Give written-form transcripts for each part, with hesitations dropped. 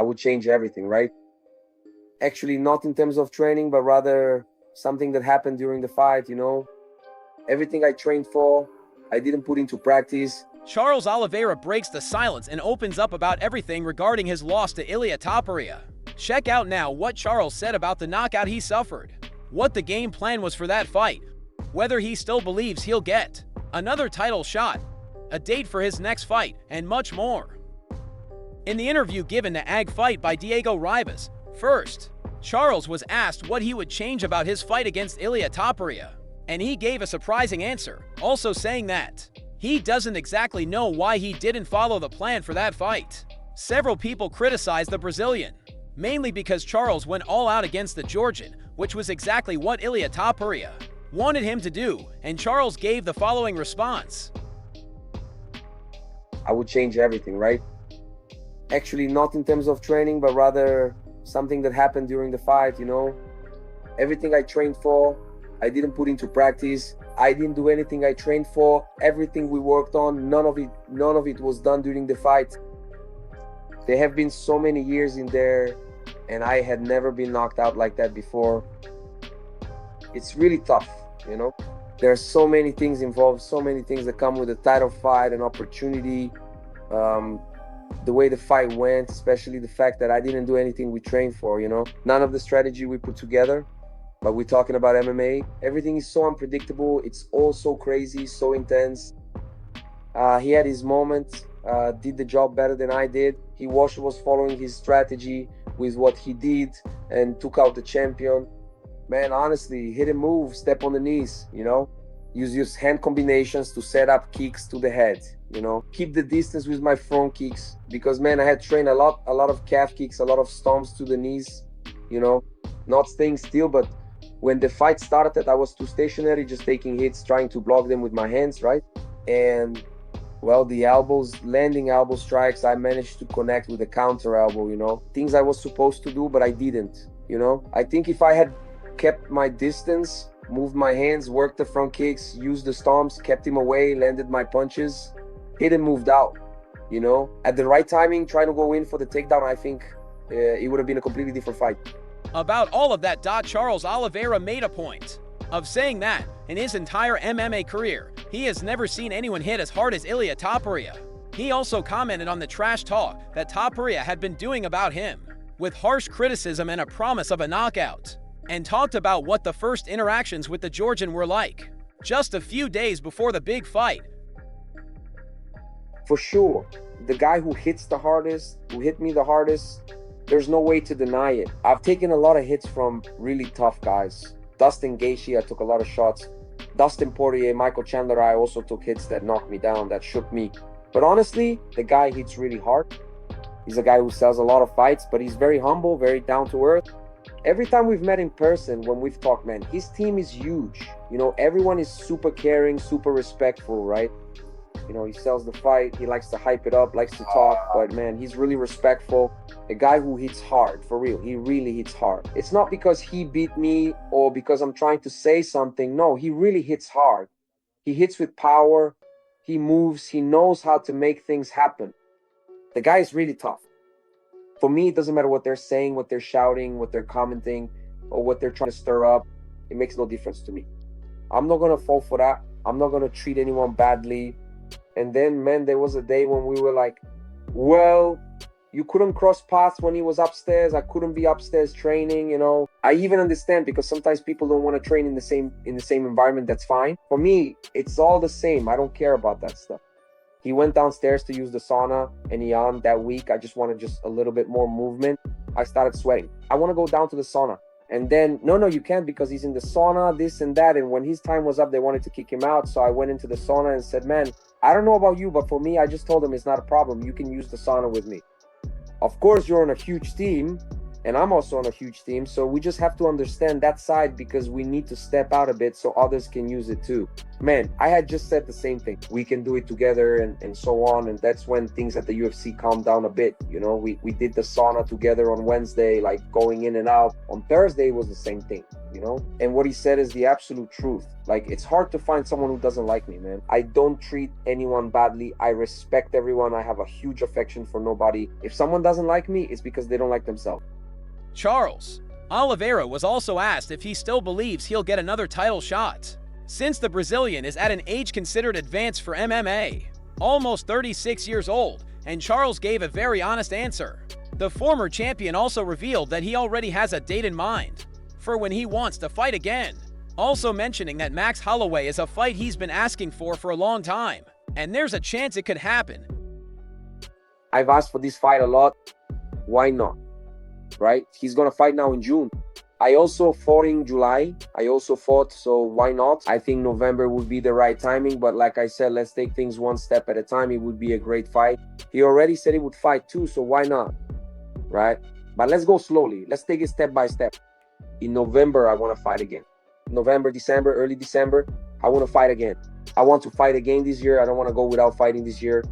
I would change everything, right? Actually, not in terms of training, but rather something that happened during the fight, Everything I trained for, I didn't put into practice. Charles Oliveira breaks the silence and opens up about everything regarding his loss to Ilia Topuria. Check out now what Charles said about the knockout he suffered, what the game plan was for that fight, whether he still believes he'll get another title shot, a date for his next fight, and much more. In the interview given to Ag Fight by Diego Ribas, first, Charles was asked what he would change about his fight against Ilia Topuria, and he gave a surprising answer, also saying that he doesn't exactly know why he didn't follow the plan for that fight. Several people criticized the Brazilian, mainly because Charles went all out against the Georgian, which was exactly what Ilia Topuria wanted him to do, and Charles gave the following response. I would change everything, right? Actually, not in terms of training, but rather something that happened during the fight, Everything I trained for, I didn't put into practice. I didn't do anything I trained for. Everything we worked on, none of it was done during the fight. There have been so many years in there, and I had never been knocked out like that before. It's really tough, There are so many things involved, so many things that come with a title fight, an opportunity. The way the fight went, especially the fact that I didn't do anything we trained for, None of the strategy we put together, but we're talking about MMA. Everything is so unpredictable. It's all so crazy, so intense. He had his moments, did the job better than I did. He was following his strategy with what he did and took out the champion. Man, honestly, hit and move, step on the knees, Use hand combinations to set up kicks to the head, Keep the distance with my front kicks because, man, I had trained a lot of calf kicks, a lot of stomps to the knees, Not staying still, but when the fight started, I was too stationary, just taking hits, trying to block them with my hands, right? And, well, the landing elbow strikes, I managed to connect with a counter elbow, Things I was supposed to do, but I didn't, I think if I had kept my distance, moved my hands, worked the front kicks, used the stomps, kept him away, landed my punches, hit and moved out, At the right timing, trying to go in for the takedown, I think it would have been a completely different fight. About all of that, Charles Oliveira made a point of saying that in his entire MMA career, he has never seen anyone hit as hard as Ilia Topuria. He also commented on the trash talk that Topuria had been doing about him, with harsh criticism and a promise of a knockout, and talked about what the first interactions with the Georgian were like, just a few days before the big fight. For sure, the guy who hits the hardest, who hit me the hardest, there's no way to deny it. I've taken a lot of hits from really tough guys. Dustin Gaethje, I took a lot of shots. Dustin Poirier, Michael Chandler, I also took hits that knocked me down, that shook me. But honestly, the guy hits really hard. He's a guy who sells a lot of fights, but he's very humble, very down to earth. Every time we've met in person, when we've talked, man, his team is huge. Everyone is super caring, super respectful, right? He sells the fight, he likes to hype it up, likes to talk, but man, he's really respectful. A guy who hits hard, for real. He really hits hard. It's not because he beat me or because I'm trying to say something. No, he really hits hard. He hits with power. He moves. He knows how to make things happen. The guy is really tough. For me, it doesn't matter what they're saying, what they're shouting, what they're commenting, or what they're trying to stir up. It makes no difference to me. I'm not going to fall for that. I'm not going to treat anyone badly. And then, man, there was a day when we were like, well, you couldn't cross paths when he was upstairs. I couldn't be upstairs training, I even understand because sometimes people don't want to train in the same environment. That's fine. For me, it's all the same. I don't care about that stuff. He went downstairs to use the sauna, and he on that week, I just wanted just a little bit more movement. I started sweating. I want to go down to the sauna. And then, no, you can't because he's in the sauna, this and that. And when his time was up, they wanted to kick him out. So I went into the sauna and said, man, I don't know about you, but for me, I just told him it's not a problem. You can use the sauna with me. Of course, you're on a huge team, and I'm also on a huge team. So we just have to understand that side because we need to step out a bit so others can use it too. Man, I had just said the same thing. We can do it together and so on. And that's when things at the UFC calmed down a bit. We did the sauna together on Wednesday, like going in and out. On Thursday was the same thing. you know? And what he said is the absolute truth. Like, it's hard to find someone who doesn't like me, man. I don't treat anyone badly. I respect everyone. I have a huge affection for nobody. If someone doesn't like me, it's because they don't like themselves. Charles Oliveira was also asked if he still believes he'll get another title shot, since the Brazilian is at an age considered advanced for MMA, almost 36 years old, and Charles gave a very honest answer. The former champion also revealed that he already has a date in mind for when he wants to fight again, also mentioning that Max Holloway is a fight he's been asking for a long time, and there's a chance it could happen. I've asked for this fight a lot. Why not? Right? He's gonna fight now in June. I also fought in July. So why not? I think November would be the right timing, but like I said, let's take things one step at a time. It would be a great fight. He already said he would fight too, so why not? Right? But let's go slowly. Let's take it step by step. In November, I want to fight again. November, December, early December, I want to fight again. I want to fight again this year. I don't want to go without fighting this year.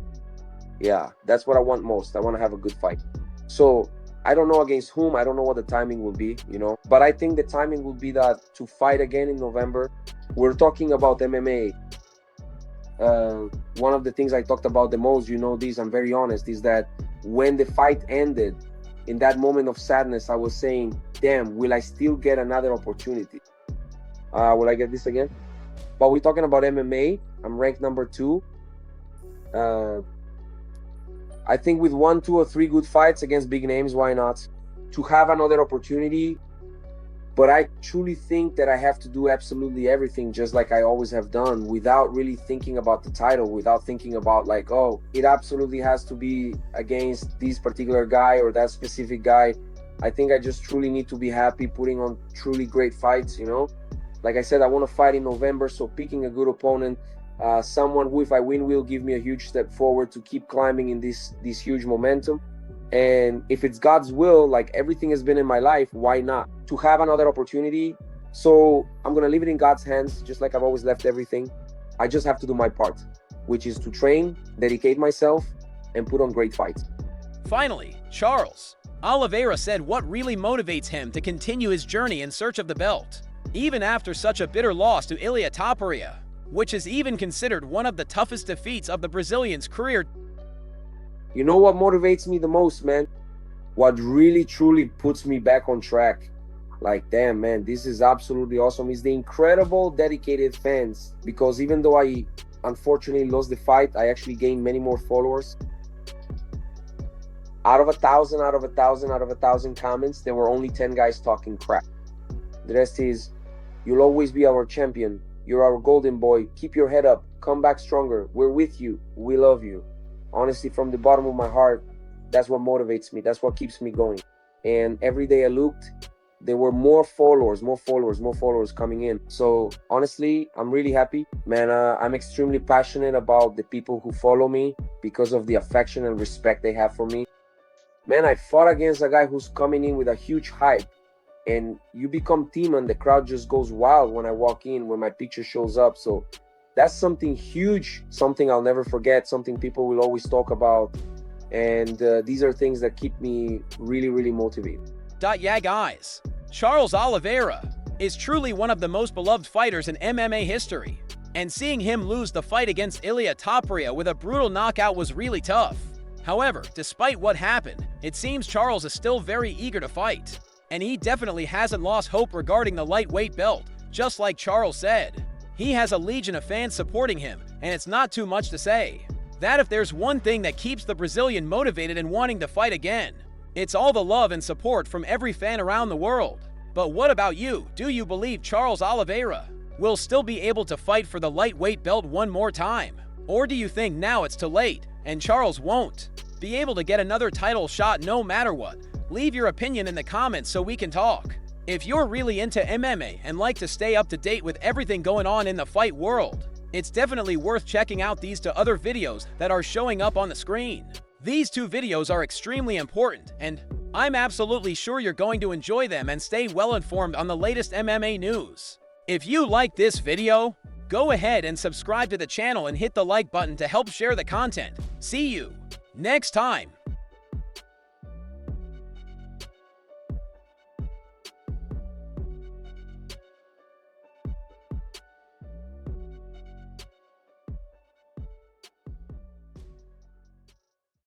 Yeah, that's what I want most. I want to have a good fight. So I don't know against whom. I don't know what the timing will be, you know. But I think the timing will be that to fight again in November. We're talking about MMA. One of the things I talked about the most, you know this, I'm very honest, is that when the fight ended, in that moment of sadness, I was saying, damn, will I still get another opportunity? Will I get this again? But we're talking about MMA. I'm ranked number 2. I think with 1, 2, or 3 good fights against big names, why not? To have another opportunity. But I truly think that I have to do absolutely everything just like I always have done, without really thinking about the title, without thinking about like, oh, it absolutely has to be against this particular guy or that specific guy. I think I just truly need to be happy putting on truly great fights, you know? Like I said, I want to fight in November, so picking a good opponent, someone who, if I win, will give me a huge step forward to keep climbing in this huge momentum. And if it's God's will, like everything has been in my life, why not? To have another opportunity. So I'm going to leave it in God's hands, just like I've always left everything. I just have to do my part, which is to train, dedicate myself, and put on great fights. Finally, Charles Oliveira said what really motivates him to continue his journey in search of the belt, even after such a bitter loss to Ilia Topuria, which is even considered one of the toughest defeats of the Brazilian's career. You know what motivates me the most, man? What really, truly puts me back on track. Like, damn, man, this is absolutely awesome. Is the incredible, dedicated fans. Because even though I unfortunately lost the fight, I actually gained many more followers. Out of 1,000 comments, there were only 10 guys talking crap. The rest is, you'll always be our champion. You're our golden boy. Keep your head up. Come back stronger. We're with you. We love you. Honestly, from the bottom of my heart, that's what motivates me. That's what keeps me going. And every day I looked, there were more followers coming in. So honestly, I'm really happy. Man, I'm extremely passionate about the people who follow me because of the affection and respect they have for me. Man, I fought against a guy who's coming in with a huge hype. And you become team and the crowd just goes wild when I walk in, when my picture shows up. So that's something huge, something I'll never forget, something people will always talk about. And these are things that keep me really, really motivated. Yeah, guys, Charles Oliveira is truly one of the most beloved fighters in MMA history. And seeing him lose the fight against Ilia Topuria with a brutal knockout was really tough. However, despite what happened, it seems Charles is still very eager to fight. And he definitely hasn't lost hope regarding the lightweight belt, just like Charles said. He has a legion of fans supporting him, and it's not too much to say that if there's one thing that keeps the Brazilian motivated and wanting to fight again, it's all the love and support from every fan around the world. But what about you? Do you believe Charles Oliveira will still be able to fight for the lightweight belt one more time? Or do you think now it's too late, and Charles won't be able to get another title shot no matter what? Leave your opinion in the comments so we can talk. If you're really into MMA and like to stay up to date with everything going on in the fight world, it's definitely worth checking out these 2 other videos that are showing up on the screen. These 2 videos are extremely important, and I'm absolutely sure you're going to enjoy them and stay well informed on the latest MMA news. If you like this video, go ahead and subscribe to the channel and hit the like button to help share the content. See you next time.